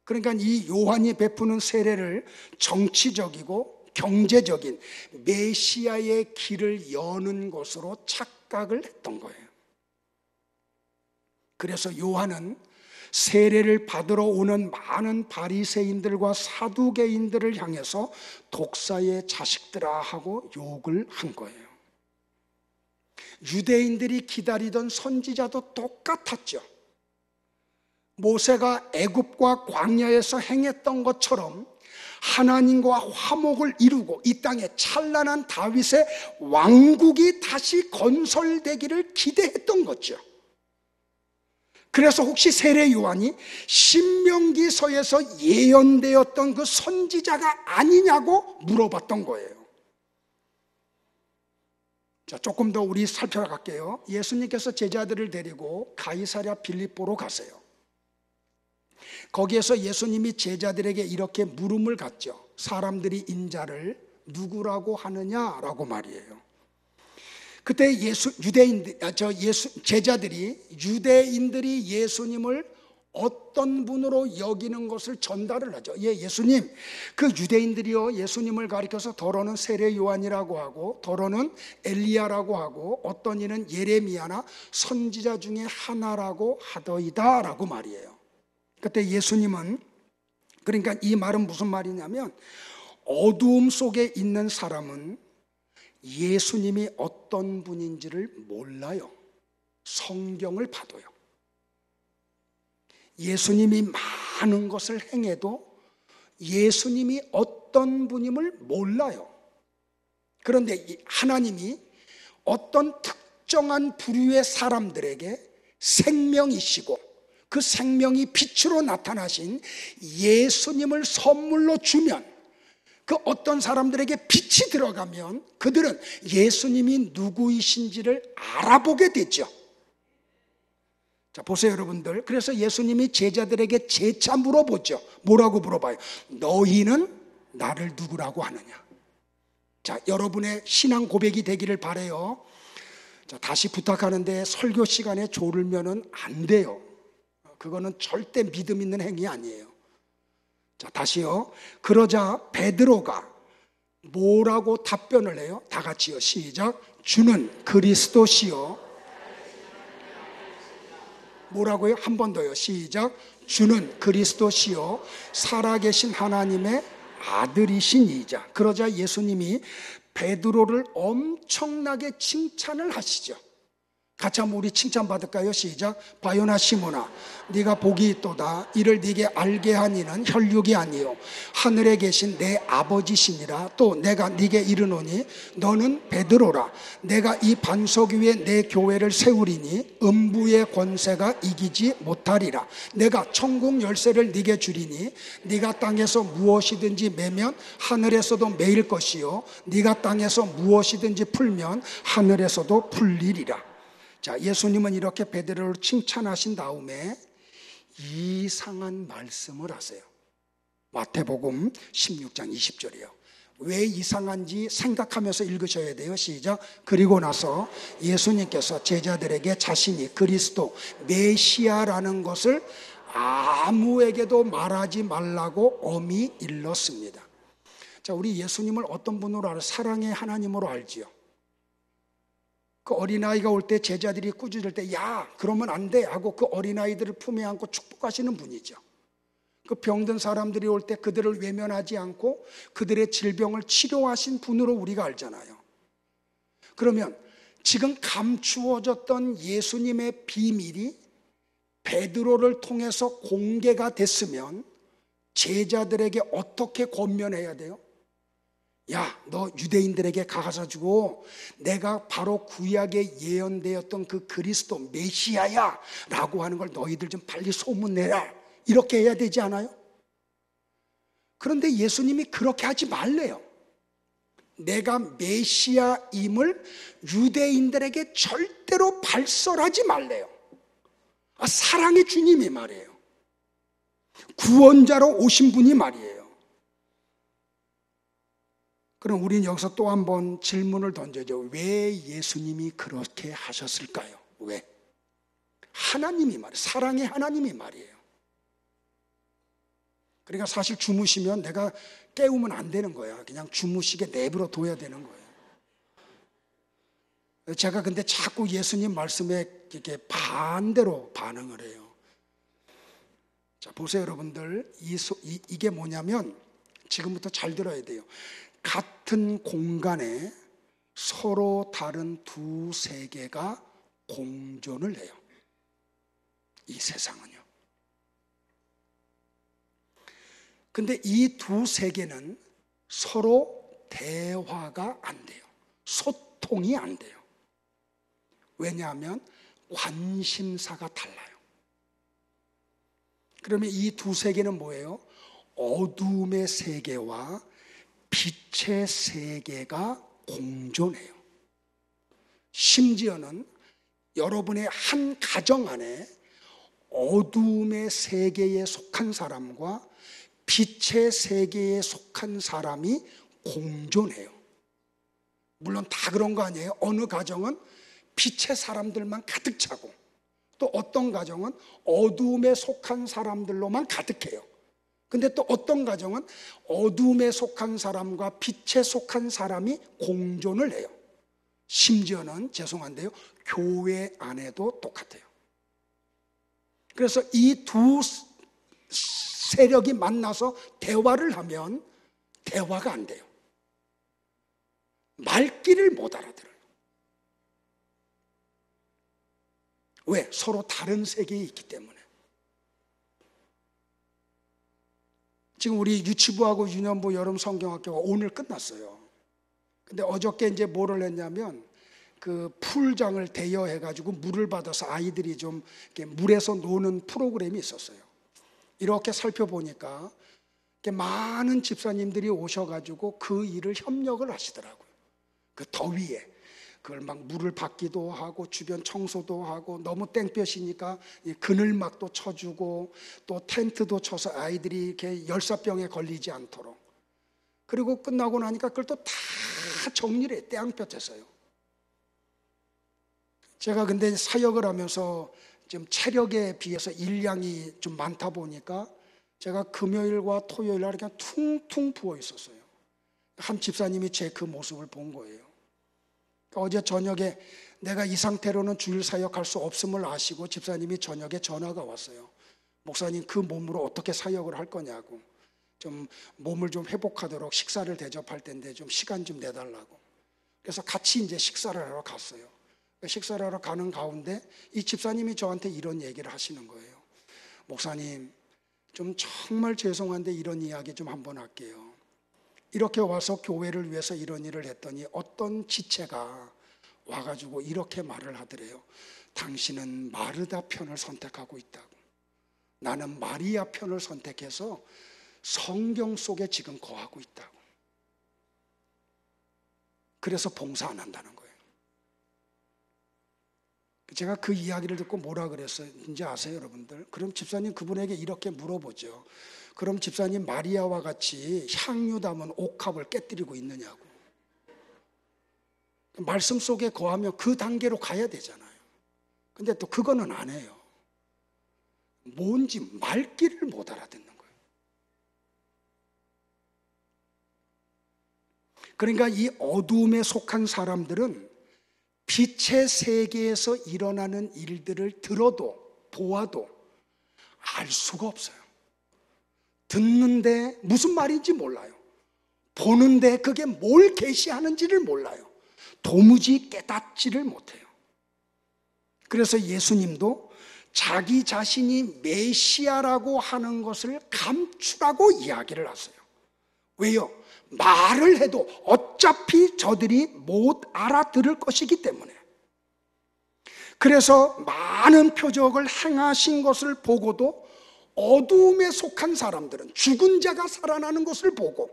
그러니까 이 요한이 베푸는 세례를 정치적이고 경제적인 메시아의 길을 여는 것으로 착각을 했던 거예요. 그래서 요한은 세례를 받으러 오는 많은 바리새인들과 사두개인들을 향해서 독사의 자식들아 하고 욕을 한 거예요. 유대인들이 기다리던 선지자도 똑같았죠. 모세가 애굽과 광야에서 행했던 것처럼 하나님과 화목을 이루고 이 땅에 찬란한 다윗의 왕국이 다시 건설되기를 기대했던 거죠. 그래서 혹시 세례 요한이 신명기서에서 예언되었던 그 선지자가 아니냐고 물어봤던 거예요. 자, 조금 더 우리 살펴갈게요. 예수님께서 제자들을 데리고 가이사랴 빌립보로 가세요. 거기에서 예수님이 제자들에게 이렇게 물음을 갖죠. 사람들이 인자를 누구라고 하느냐라고 말이에요. 그때 제자들이 유대인들이 예수님을 어떤 분으로 여기는 것을 전달을 하죠. 예수님, 그 유대인들이요 예수님을 가리켜서 더러는 세례 요한이라고 하고 더러는 엘리야라고 하고 어떤 이는 예레미야나 선지자 중에 하나라고 하더이다라고 말이에요. 그때 예수님은, 그러니까 이 말은 무슨 말이냐면 어두움 속에 있는 사람은 예수님이 어떤 분인지를 몰라요. 성경을 봐도요. 예수님이 많은 것을 행해도 예수님이 어떤 분임을 몰라요. 그런데 하나님이 어떤 특정한 부류의 사람들에게 생명이시고 그 생명이 빛으로 나타나신 예수님을 선물로 주면 그 어떤 사람들에게 빛이 들어가면 그들은 예수님이 누구이신지를 알아보게 되죠. 자, 보세요 여러분들. 그래서 예수님이 제자들에게 재차 물어보죠. 뭐라고 물어봐요? 너희는 나를 누구라고 하느냐? 자, 여러분의 신앙 고백이 되기를 바라요. 자, 다시 부탁하는데 설교 시간에 졸으면은 안 돼요. 그거는 절대 믿음 있는 행위 아니에요. 자, 다시요. 그러자 베드로가 뭐라고 답변을 해요? 다 같이요. 시작. 주는 그리스도시요. 뭐라고요? 한 번 더요. 시작. 주는 그리스도시요 살아계신 하나님의 아들이시니이자. 그러자 예수님이 베드로를 엄청나게 칭찬을 하시죠. 같이 한번 우리 칭찬 받을까요? 시작. 바요나 시모나 네가 복이 있도다. 이를 네게 알게 한 이는 혈육이 아니요 하늘에 계신 내 아버지시니라. 또 내가 네게 이르노니 너는 베드로라. 내가 이 반석 위에 내 교회를 세우리니 음부의 권세가 이기지 못하리라. 내가 천국 열쇠를 네게 주리니 네가 땅에서 무엇이든지 매면 하늘에서도 매일 것이요 네가 땅에서 무엇이든지 풀면 하늘에서도 풀리리라. 자, 예수님은 이렇게 베드로를 칭찬하신 다음에 이상한 말씀을 하세요. 마태복음 16장 20절이에요. 왜 이상한지 생각하면서 읽으셔야 돼요. 시작. 그리고 나서 예수님께서 제자들에게 자신이 그리스도 메시아라는 것을 아무에게도 말하지 말라고 엄히 일렀습니다. 자, 우리 예수님을 어떤 분으로 알아요? 사랑의 하나님으로 알지요. 그 어린아이가 올 때 제자들이 꾸짖을 때 야 그러면 안 돼 하고 그 어린아이들을 품에 안고 축복하시는 분이죠. 그 병든 사람들이 올 때 그들을 외면하지 않고 그들의 질병을 치료하신 분으로 우리가 알잖아요. 그러면 지금 감추어졌던 예수님의 비밀이 베드로를 통해서 공개가 됐으면 제자들에게 어떻게 권면해야 돼요? 야, 너 유대인들에게 가가지고 내가 바로 구약에 예언되었던 그 그리스도 메시아야 라고 하는 걸 너희들 좀 빨리 소문내라. 이렇게 해야 되지 않아요? 그런데 예수님이 그렇게 하지 말래요. 내가 메시아임을 유대인들에게 절대로 발설하지 말래요. 사랑의 주님이 말이에요. 구원자로 오신 분이 말이에요. 그럼 우리는 여기서 또 한 번 질문을 던져죠. 왜 예수님이 그렇게 하셨을까요? 왜? 하나님이 말이에요. 사랑의 하나님이 말이에요. 그러니까 사실 주무시면 내가 깨우면 안 되는 거야. 그냥 주무시게 내버려 둬야 되는 거예요. 제가 근데 자꾸 예수님 말씀에 이렇게 반대로 반응을 해요. 자, 보세요 여러분들. 이게 뭐냐면 지금부터 잘 들어야 돼요. 같은 공간에 서로 다른 두 세계가 공존을 해요. 이 세상은요. 근데 이 두 세계는 서로 대화가 안 돼요. 소통이 안 돼요. 왜냐하면 관심사가 달라요. 그러면 이 두 세계는 뭐예요? 어둠의 세계와 빛의 세계가 공존해요. 심지어는 여러분의 한 가정 안에 어둠의 세계에 속한 사람과 빛의 세계에 속한 사람이 공존해요. 물론 다 그런 거 아니에요. 어느 가정은 빛의 사람들만 가득 차고 또 어떤 가정은 어둠에 속한 사람들로만 가득해요. 근데 또 어떤 가정은 어둠에 속한 사람과 빛에 속한 사람이 공존을 해요. 심지어는 죄송한데요, 교회 안에도 똑같아요. 그래서 이 두 세력이 만나서 대화를 하면 대화가 안 돼요. 말귀를 못 알아들어요. 왜? 서로 다른 세계에 있기 때문에. 지금 우리 유치부하고 유년부 여름 성경학교가 오늘 끝났어요. 근데 어저께 이제 뭐를 했냐면 그 풀장을 대여해가지고 물을 받아서 아이들이 좀 이렇게 물에서 노는 프로그램이 있었어요. 이렇게 살펴보니까 이렇게 많은 집사님들이 오셔가지고 그 일을 협력을 하시더라고요. 그 더위에 그걸 막 물을 받기도 하고 주변 청소도 하고 너무 땡볕이니까 그늘막도 쳐주고 또 텐트도 쳐서 아이들이 이렇게 열사병에 걸리지 않도록. 그리고 끝나고 나니까 그걸 또 다 정리를 해, 땡볕에서요. 제가 근데 사역을 하면서 좀 체력에 비해서 일량이 좀 많다 보니까 제가 금요일과 토요일 날 그냥 퉁퉁 부어 있었어요. 한 집사님이 제 그 모습을 본 거예요. 어제 저녁에 내가 이 상태로는 주일 사역할 수 없음을 아시고 집사님이 저녁에 전화가 왔어요. 목사님, 그 몸으로 어떻게 사역을 할 거냐고. 좀 몸을 좀 회복하도록 식사를 대접할 텐데 좀 시간 좀 내달라고. 그래서 같이 이제 식사를 하러 갔어요. 식사를 하러 가는 가운데 이 집사님이 저한테 이런 얘기를 하시는 거예요. 목사님, 좀 정말 죄송한데 이런 이야기 좀 한번 할게요. 이렇게 와서 교회를 위해서 이런 일을 했더니 어떤 지체가 와가지고 이렇게 말을 하더래요. 당신은 마르다 편을 선택하고 있다고. 나는 마리아 편을 선택해서 성경 속에 지금 거하고 있다고. 그래서 봉사 안 한다는 거예요. 제가 그 이야기를 듣고 뭐라 그랬는지 아세요, 여러분들? 그럼 집사님 그분에게 이렇게 물어보죠. 그럼 집사님 마리아와 같이 향유 담은 옥합을 깨뜨리고 있느냐고. 말씀 속에 거하면 그 단계로 가야 되잖아요. 근데 또 그거는 안 해요. 뭔지 말귀를 못 알아듣는 거예요. 그러니까 이 어둠에 속한 사람들은 빛의 세계에서 일어나는 일들을 들어도 보아도 알 수가 없어요. 듣는데 무슨 말인지 몰라요. 보는데 그게 뭘 계시하는지를 몰라요. 도무지 깨닫지를 못해요. 그래서 예수님도 자기 자신이 메시아라고 하는 것을 감추라고 이야기를 하세요. 왜요? 말을 해도 어차피 저들이 못 알아들을 것이기 때문에. 그래서 많은 표적을 행하신 것을 보고도 어두움에 속한 사람들은 죽은 자가 살아나는 것을 보고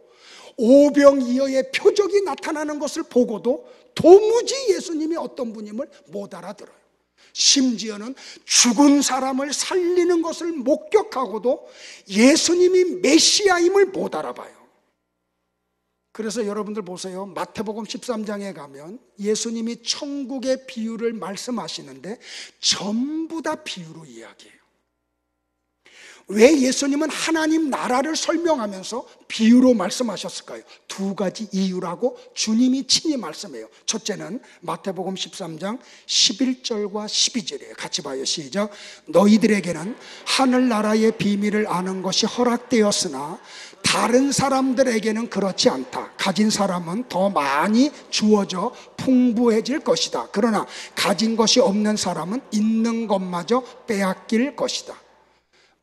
오병이어의 표적이 나타나는 것을 보고도 도무지 예수님이 어떤 분임을 못 알아들어요. 심지어는 죽은 사람을 살리는 것을 목격하고도 예수님이 메시아임을 못 알아봐요. 그래서 여러분들 보세요. 마태복음 13장에 가면 예수님이 천국의 비유를 말씀하시는데 전부 다 비유로 이야기해요. 왜 예수님은 하나님 나라를 설명하면서 비유로 말씀하셨을까요? 두 가지 이유라고 주님이 친히 말씀해요. 첫째는 마태복음 13장 11절과 12절이에요. 같이 봐요. 시작. 너희들에게는 하늘나라의 비밀을 아는 것이 허락되었으나 다른 사람들에게는 그렇지 않다. 가진 사람은 더 많이 주어져 풍부해질 것이다. 그러나 가진 것이 없는 사람은 있는 것마저 빼앗길 것이다.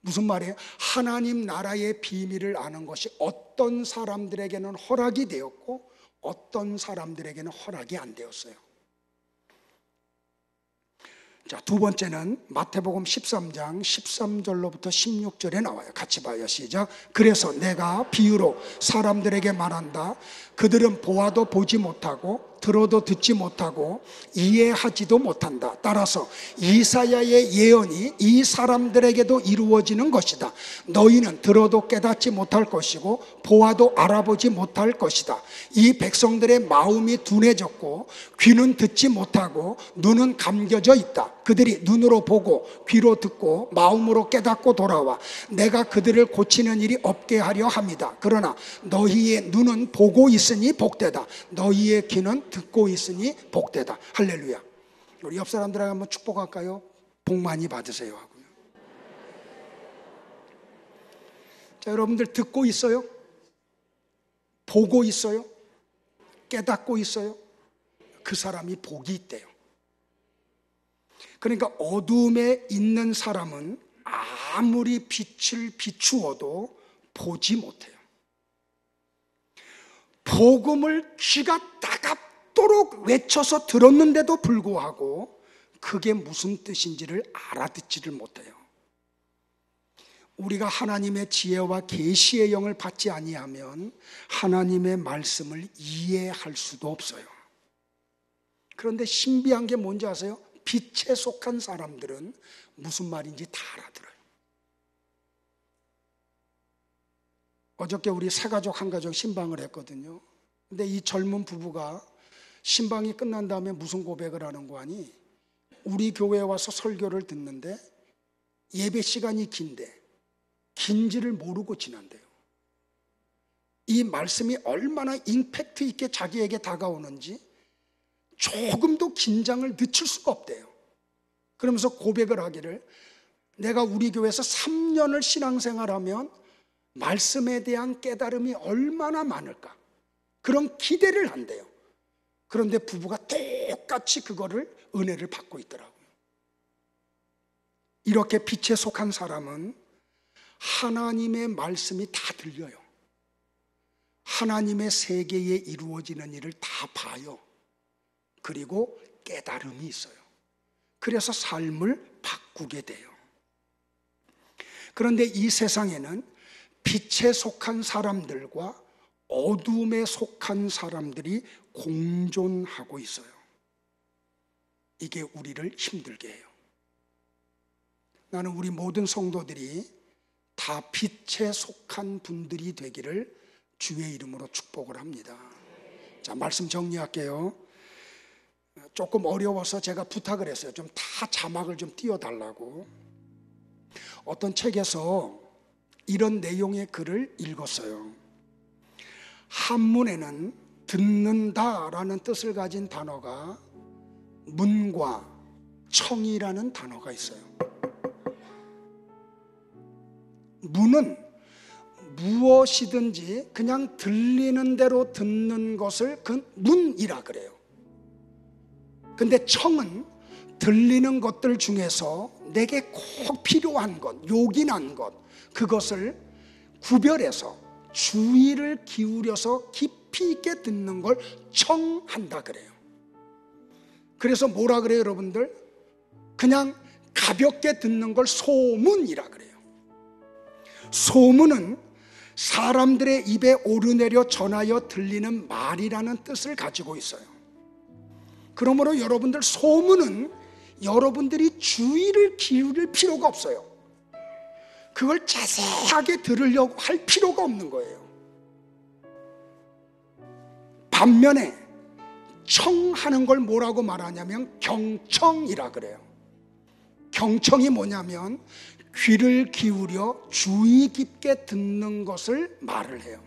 무슨 말이에요? 하나님 나라의 비밀을 아는 것이 어떤 사람들에게는 허락이 되었고 어떤 사람들에게는 허락이 안 되었어요. 자, 두 번째는 마태복음 13장 13절로부터 16절에 나와요. 같이 봐요. 시작. 그래서 내가 비유로 사람들에게 말한다. 그들은 보아도 보지 못하고 들어도 듣지 못하고 이해하지도 못한다. 따라서 이사야의 예언이 이 사람들에게도 이루어지는 것이다. 너희는 들어도 깨닫지 못할 것이고 보아도 알아보지 못할 것이다. 이 백성들의 마음이 둔해졌고 귀는 듣지 못하고 눈은 감겨져 있다. 그들이 눈으로 보고 귀로 듣고 마음으로 깨닫고 돌아와 내가 그들을 고치는 일이 없게 하려 합니다. 그러나 너희의 눈은 보고 있으니 복되다. 너희의 귀는 듣고 있으니 복되다. 할렐루야. 우리 옆 사람들에게 한번 축복할까요? 복 많이 받으세요 하고요. 자, 여러분들 듣고 있어요? 보고 있어요? 깨닫고 있어요? 그 사람이 복이 있대요. 그러니까 어둠에 있는 사람은 아무리 빛을 비추어도 보지 못해요. 복음을 귀가 따갑도록 외쳐서 들었는데도 불구하고 그게 무슨 뜻인지를 알아듣지를 못해요. 우리가 하나님의 지혜와 계시의 영을 받지 아니하면 하나님의 말씀을 이해할 수도 없어요. 그런데 신비한 게 뭔지 아세요? 빛에 속한 사람들은 무슨 말인지 다 알아들어요. 어저께 우리 세 가족 한 가족 신방을 했거든요. 근데 이 젊은 부부가 신방이 끝난 다음에 무슨 고백을 하는 거 아니? 우리 교회에 와서 설교를 듣는데 예배 시간이 긴데 긴지를 모르고 지난대요. 이 말씀이 얼마나 임팩트 있게 자기에게 다가오는지 조금도 긴장을 늦출 수가 없대요. 그러면서 고백을 하기를 내가 우리 교회에서 3년을 신앙생활하면 말씀에 대한 깨달음이 얼마나 많을까 그런 기대를 한대요. 그런데 부부가 똑같이 그거를 은혜를 받고 있더라고요. 이렇게 빛에 속한 사람은 하나님의 말씀이 다 들려요. 하나님의 세계에 이루어지는 일을 다 봐요. 그리고 깨달음이 있어요. 그래서 삶을 바꾸게 돼요. 그런데 이 세상에는 빛에 속한 사람들과 어둠에 속한 사람들이 공존하고 있어요. 이게 우리를 힘들게 해요. 나는 우리 모든 성도들이 다 빛에 속한 분들이 되기를 주의 이름으로 축복을 합니다. 자, 말씀 정리할게요. 조금 어려워서 제가 부탁을 했어요. 좀 다 자막을 좀 띄워달라고. 어떤 책에서 이런 내용의 글을 읽었어요. 한문에는 듣는다라는 뜻을 가진 단어가 문과 청이라는 단어가 있어요. 문은 무엇이든지 그냥 들리는 대로 듣는 것을 그 문이라 그래요. 근데 청은 들리는 것들 중에서 내게 꼭 필요한 것, 요긴한 것, 그것을 구별해서 주의를 기울여서 깊이 있게 듣는 걸 청한다 그래요. 그래서 뭐라 그래요, 여러분들? 그냥 가볍게 듣는 걸 소문이라 그래요. 소문은 사람들의 입에 오르내려 전하여 들리는 말이라는 뜻을 가지고 있어요. 그러므로 여러분들 소문은 여러분들이 주의를 기울일 필요가 없어요. 그걸 자세하게 들으려고 할 필요가 없는 거예요. 반면에 청하는 걸 뭐라고 말하냐면 경청이라 그래요. 경청이 뭐냐면 귀를 기울여 주의 깊게 듣는 것을 말을 해요.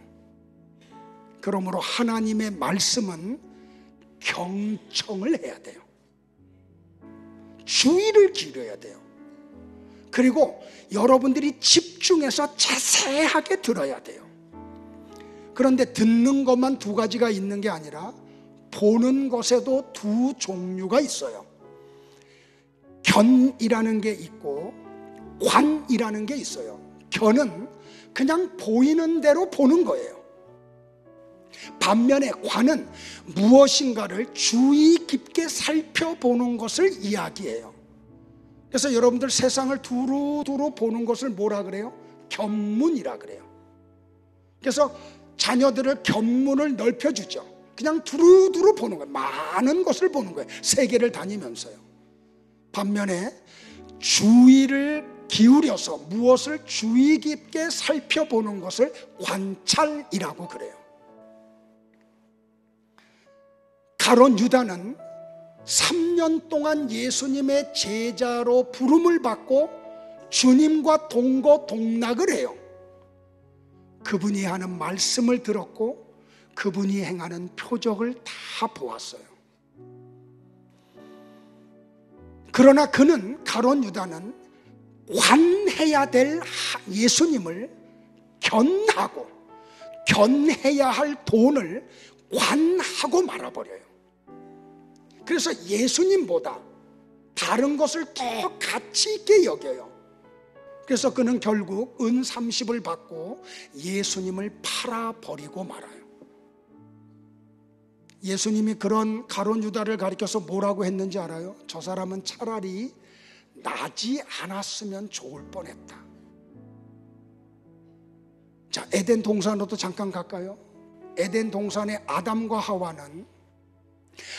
그러므로 하나님의 말씀은 경청을 해야 돼요. 주의를 기울여야 돼요. 그리고 여러분들이 집중해서 자세하게 들어야 돼요. 그런데 듣는 것만 두 가지가 있는 게 아니라 보는 것에도 두 종류가 있어요. 견이라는 게 있고 관이라는 게 있어요. 견은 그냥 보이는 대로 보는 거예요. 반면에 관은 무엇인가를 주의 깊게 살펴보는 것을 이야기해요. 그래서 여러분들 세상을 두루두루 보는 것을 뭐라 그래요? 견문이라 그래요. 그래서 자녀들을 견문을 넓혀주죠. 그냥 두루두루 보는 거예요. 많은 것을 보는 거예요. 세계를 다니면서요. 반면에 주의를 기울여서 무엇을 주의 깊게 살펴보는 것을 관찰이라고 그래요. 가룟 유다는 3년 동안 예수님의 제자로 부름을 받고 주님과 동거동락을 해요. 그분이 하는 말씀을 들었고 그분이 행하는 표적을 다 보았어요. 그러나 가룟 유다는 관해야 될 예수님을 견하고 견해야 할 돈을 관하고 말아버려요. 그래서 예수님보다 다른 것을 더 가치 있게 여겨요. 그래서 그는 결국 은 30을 받고 예수님을 팔아버리고 말아요. 예수님이 그런 가룟 유다를 가리켜서 뭐라고 했는지 알아요? 저 사람은 차라리 나지 않았으면 좋을 뻔했다. 자, 에덴 동산으로도 잠깐 갈까요? 에덴 동산의 아담과 하와는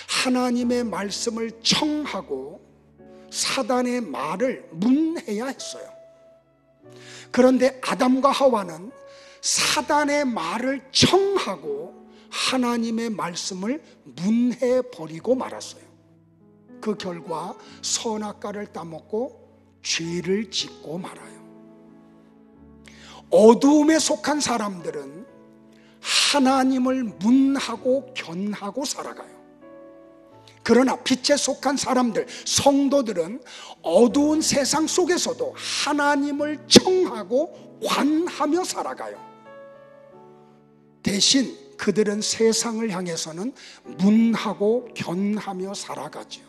하나님의 말씀을 청하고 사단의 말을 문해야 했어요. 그런데 아담과 하와는 사단의 말을 청하고 하나님의 말씀을 문해버리고 말았어요. 그 결과 선악과를 따먹고 죄를 짓고 말아요. 어두움에 속한 사람들은 하나님을 문하고 견하고 살아가요. 그러나 빛에 속한 사람들, 성도들은 어두운 세상 속에서도 하나님을 청하고 관하며 살아가요. 대신 그들은 세상을 향해서는 문하고 견하며 살아가죠.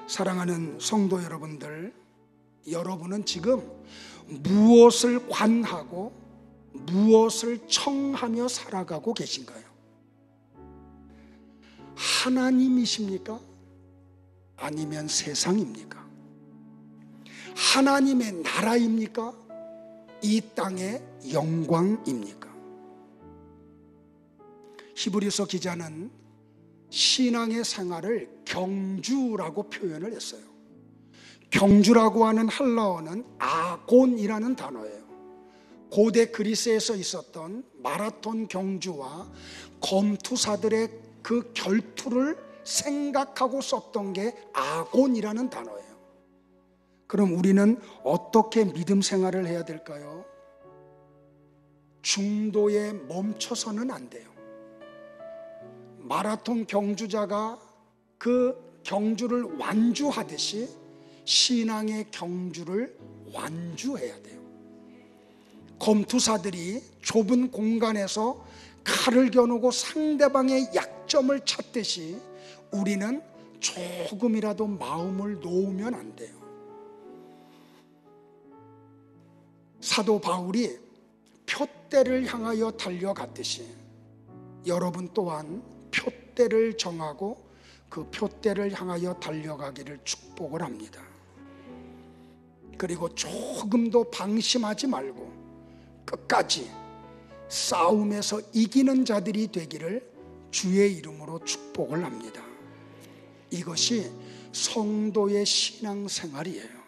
사랑하는 성도 여러분들, 여러분은 지금 무엇을 관하고 무엇을 청하며 살아가고 계신가요? 하나님이십니까? 아니면 세상입니까? 하나님의 나라입니까? 이 땅의 영광입니까? 히브리서 기자는 신앙의 생활을 경주라고 표현을 했어요. 경주라고 하는 헬라어는 아곤이라는 단어예요. 고대 그리스에서 있었던 마라톤 경주와 검투사들의 그 결투를 생각하고 썼던 게 아곤이라는 단어예요. 그럼 우리는 어떻게 믿음 생활을 해야 될까요? 중도에 멈춰서는 안 돼요. 마라톤 경주자가 그 경주를 완주하듯이 신앙의 경주를 완주해야 돼요. 검투사들이 좁은 공간에서 칼을 겨누고 상대방의 약점을 찾듯이 우리는 조금이라도 마음을 놓으면 안 돼요. 사도 바울이 표대를 향하여 달려갔듯이 여러분 또한 표대를 정하고 그 표대를 향하여 달려가기를 축복을 합니다. 그리고 조금도 방심하지 말고 끝까지 싸움에서 이기는 자들이 되기를 주의 이름으로 축복을 합니다. 이것이 성도의 신앙생활이에요.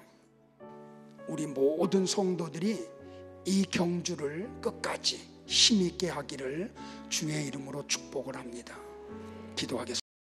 우리 모든 성도들이 이 경주를 끝까지 힘있게 하기를 주의 이름으로 축복을 합니다. 기도하겠습니다.